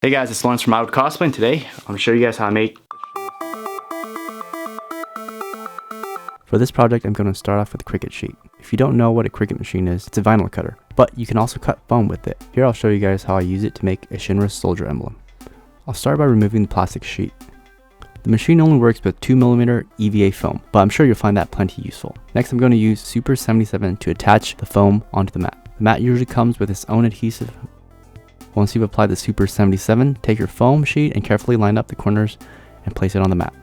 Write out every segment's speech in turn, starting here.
Hey guys, it's Lorentz from iWood Cosplay, and today I'm going to show you guys how I make. For this project, I'm going to start off with a Cricut sheet. If you don't know what a Cricut machine is, it's a vinyl cutter, but you can also cut foam with it. Here I'll show you guys how I use it to make a Shinra soldier emblem. I'll start by removing the plastic sheet. The machine only works with 2mm EVA foam, but I'm sure you'll find that plenty useful. Next, I'm going to use Super 77 to attach the foam onto the mat. The mat usually comes with its own adhesive. Once you've applied the Super 77, take your foam sheet and carefully line up the corners and place it on the mat.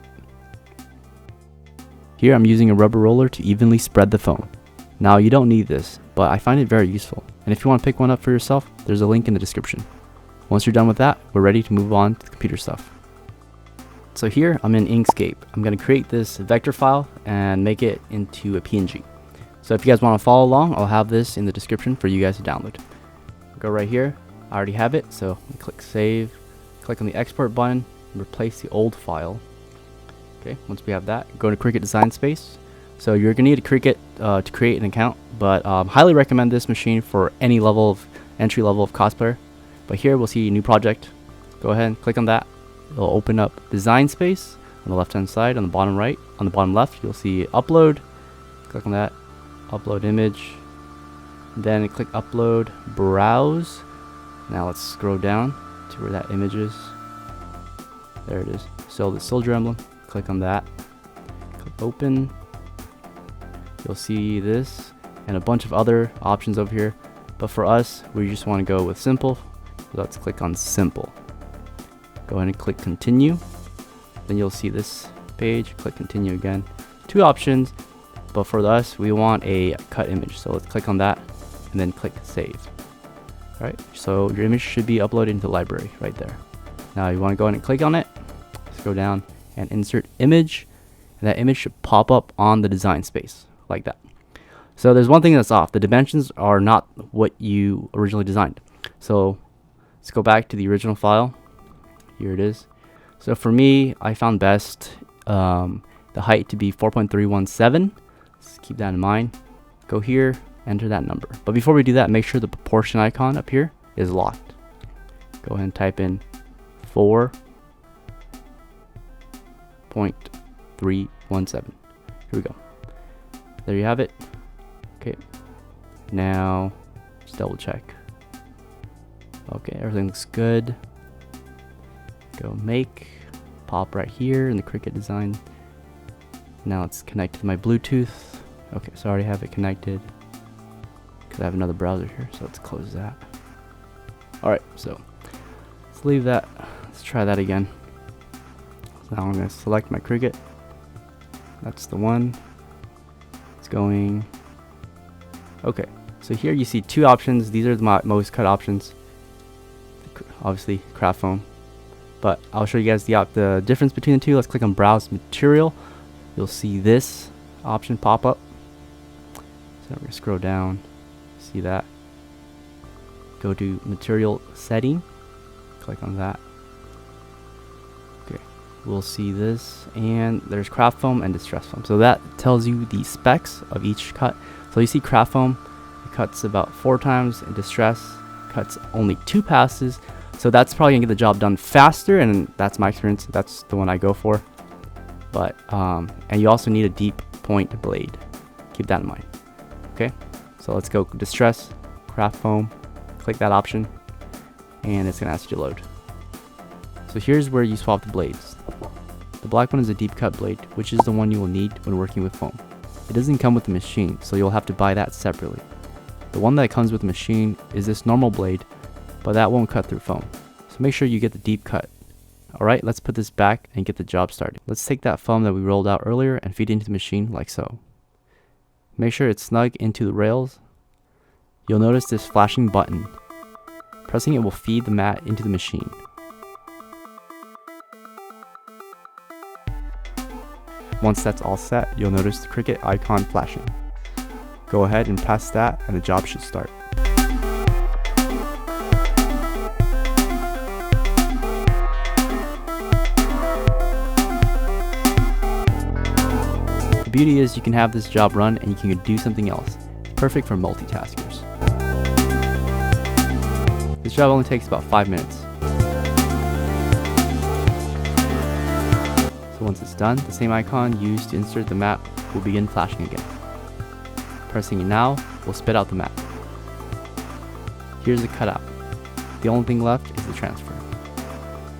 Here I'm using a rubber roller to evenly spread the foam. Now you don't need this, but I find it very useful. And if you want to pick one up for yourself, there's a link in the description. Once you're done with that, we're ready to move on to the computer stuff. So here I'm in Inkscape. I'm going to create this vector file and make it into a PNG. So if you guys want to follow along, I'll have this in the description for you guys to download. Go right here. I already have it, so click save, click on the export button, and replace the old file. Okay, once we have that, go to Cricut Design Space. So you're gonna need a Cricut to create an account, but highly recommend this machine for any level of entry level of cosplayer. But here we'll see a new project. Go ahead and click on that. It'll open up Design Space on the left hand side. On the bottom right, on the bottom left, you'll see Upload. Click on that, Upload Image. Then click Upload, Browse. Now let's scroll down to where that image is. There it is. So the soldier emblem, click on that. Click open. You'll see this and a bunch of other options over here. But for us, we just want to go with simple. So let's click on simple. Go ahead and click continue. Then you'll see this page. Click continue again. Two options, but for us, we want a cut image. So let's click on that and then click save. Alright, so your image should be uploaded into the library right there. Now you want to go ahead and click on it, scroll down and insert image, and that image should pop up on the design space like that. So there's one thing that's off. The dimensions are not what you originally designed. So let's go back to the original file. Here it is. So for me, I found best the height to be 4.317. Let's keep that in mind. Go here. Enter that number. But before we do that, make sure the proportion icon up here is locked. Go ahead and type in 4.317. Here we go. There you have it. Okay. Now, just double check. Okay, everything looks good. Go make. Pop right here in the Cricut design. Now let's connect to my Bluetooth. Okay, so I already have it connected. I have another browser here, so let's close that. Alright, so let's leave that. Let's try that again. So now I'm going to select my Cricut. That's the one. It's going. Okay, so here you see two options. These are the most cut options. Obviously, craft foam. But I'll show you guys the difference between the two. Let's click on Browse Material. You'll see this option pop up. So we're going to scroll down. See that. Go to material setting, click on that. Okay, we'll see this, and there's craft foam and distress foam. So that tells you the specs of each cut. So you see craft foam, it cuts about 4 times, and distress cuts only 2 passes. So that's probably gonna get the job done faster, and that's my experience. That's the one I go for. But and you also need a deep point blade. Keep that in mind. Okay. So let's go distress, craft foam, click that option, and it's gonna ask you to load. So here's where you swap the blades. The black one is a deep cut blade, which is the one you will need when working with foam. It doesn't come with the machine, so you'll have to buy that separately. The one that comes with the machine is this normal blade, but that won't cut through foam. So make sure you get the deep cut. Alright, let's put this back and get the job started. Let's take that foam that we rolled out earlier and feed it into the machine like so. Make sure it's snug into the rails. You'll notice this flashing button. Pressing it will feed the mat into the machine. Once that's all set, you'll notice the Cricut icon flashing. Go ahead and press that and the job should start. The beauty is you can have this job run and you can do something else. It's perfect for multitaskers. This job only takes about 5 minutes. Once it's done, the same icon used to insert the map will begin flashing again. Pressing it now will spit out the map. Here's the cutout. The only thing left is the transfer.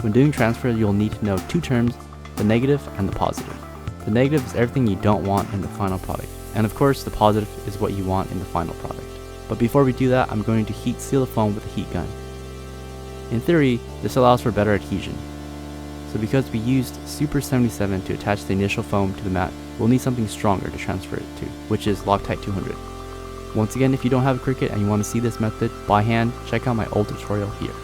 When doing transfer, you'll need to know two terms, the negative and the positive. The negative is everything you don't want in the final product, and of course the positive is what you want in the final product. But before we do that, I'm going to heat seal the foam with a heat gun. In theory, this allows for better adhesion. So because we used Super 77 to attach the initial foam to the mat, we'll need something stronger to transfer it to, which is Loctite 200. Once again, if you don't have a Cricut and you want to see this method by hand, check out my old tutorial here.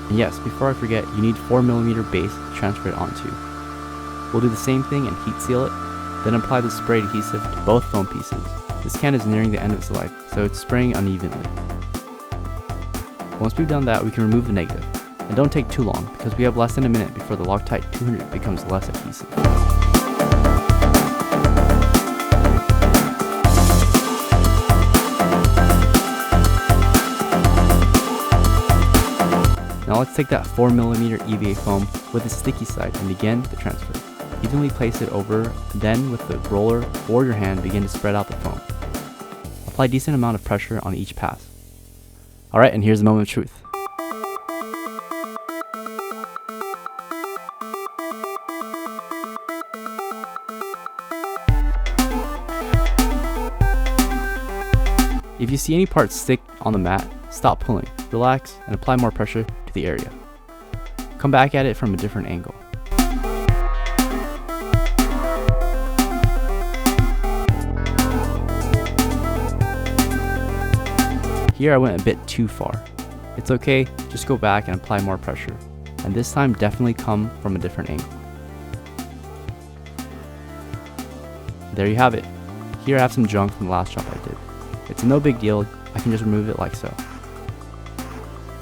And yes, before I forget, you need 4mm base to transfer it onto. We'll do the same thing and heat seal it, then apply the spray adhesive to both foam pieces. This can is nearing the end of its life, so it's spraying unevenly. Once we've done that, we can remove the negative. And don't take too long, because we have less than a minute before the Loctite 200 becomes less adhesive. Now let's take that 4mm EVA foam with the sticky side and begin the transfer. Evenly place it over, then with the roller or your hand begin to spread out the foam. Apply a decent amount of pressure on each pass. Alright, and here's the moment of truth. If you see any parts stick on the mat, stop pulling, relax, and apply more pressure to the area. Come back at it from a different angle. Here I went a bit too far. It's okay, just go back and apply more pressure. And this time definitely come from a different angle. There you have it. Here I have some junk from the last job I did. It's no big deal, I can just remove it like so.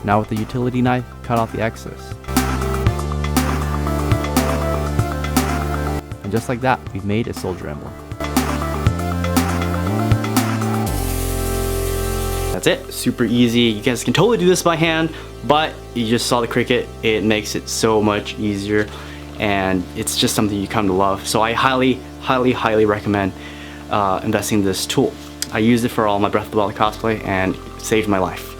Now with the utility knife, cut off the excess. And just like that, we've made a soldier emblem. That's it, super easy. You guys can totally do this by hand, but you just saw the Cricut, it makes it so much easier, and it's just something you come to love. So I highly recommend investing in this tool. I used it for all my Breath of the Wild cosplay and it saved my life.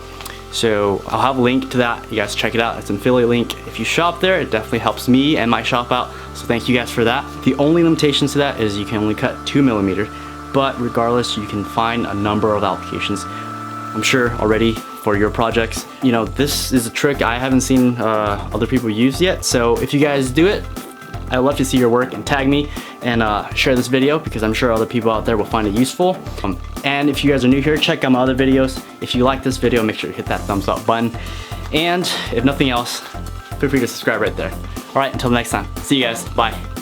So I'll have a link to that, you guys check it out, it's an affiliate link. If you shop there, it definitely helps me and my shop out, so thank you guys for that. The only limitations to that is you can only cut 2mm, but regardless, you can find a number of applications, I'm sure already for your projects. You know, this is a trick I haven't seen other people use yet, so if you guys do it, I'd love to see your work and tag me and share this video because I'm sure other people out there will find it useful. And if you guys are new here, check out my other videos. If you like this video, make sure to hit that thumbs up button. And if nothing else, feel free to subscribe right there. All right, until next time. See you guys. Bye.